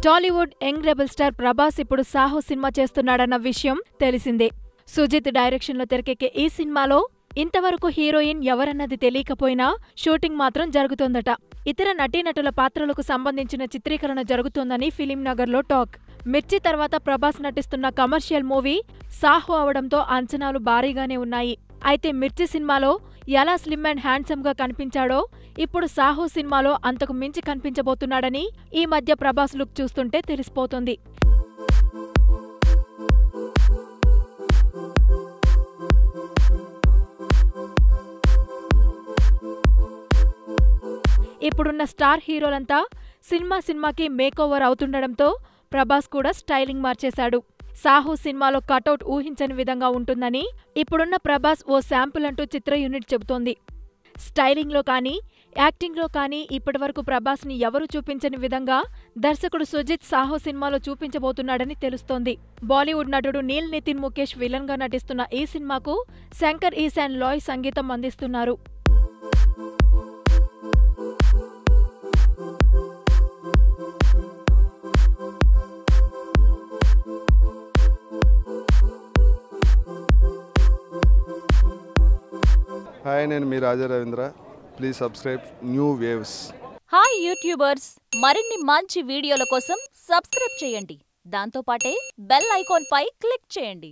Tollywood young rebel star Prabhas ఇప్పుడు Saaho cinema చేస్తున్నాడన్న విషయం తెలిసిందే. సుజిత్ డైరెక్షన్లో తెరకెక్కే ఈ సినిమాలో ఇంతవరకు హీరోయిన్ ఎవరన్నది తెలియకపోయినా షూటింగ్ మాత్రం జరుగుతోందట. ఇతర నటీనటుల పాత్రలకు సంబంధించిన చిత్రీకరణ జరుగుతోందని ఫిలింనగర్లో టాక్. మిర్చి తర్వాత ప్రభాస్ నటిస్తున్న కమర్షియల్ మూవీ సాహో అవడంతో అంచనాలు భారీగానే ఉన్నాయి. అయితే మిర్చి సినిమాలో ఎలా స్లిమ్ అండ్ హ్యాండ్సమ్ గా కనిపించాడో ఇప్పుడు సాహో సినిమాలో అంతకు మించి కనిపించబోతున్నాడని ఈ మధ్య ప్రభాస్ లుక్ చూస్తుంటే తెలిసిపోతుంది. ఇప్పుడున్న స్టార్ హీరోలంతా సినిమాకి మేకోవర్ అవుతుండడంతో ప్రభాస్ కూడా స్టైలింగ్ మార్చేశాడు. సాహో సినిమాలో కటౌట్ ఊహించని విధంగా ఉంటుందని ఇప్పుడున్న ప్రభాస్ ఓ శాంపుల్ అంటూ చిత్ర యూనిట్ చెబుతోంది. స్టైలింగ్లో కానీ యాక్టింగ్లో కానీ ఇప్పటివరకు ప్రభాస్ని ఎవరూ చూపించని విధంగా దర్శకుడు సుజిత్ సాహో సినిమాలో చూపించబోతున్నాడని తెలుస్తోంది. బాలీవుడ్ నటుడు నీల్ నితిన్ ముఖేష్ విలన్గా నటిస్తున్న ఈ సినిమాకు శంకర్ ఈశాన్ లాయ్ సంగీతం అందిస్తున్నారు. హాయ్, నేను మీ Raja Ravindra. Please subscribe new waves. Hi youtubers, మరిన్ని మంచి వీడియోల కోసం సబ్స్క్రైబ్ చేయండి. దాంతోపాటే బెల్ ఐకాన్ పై క్లిక్ చేయండి.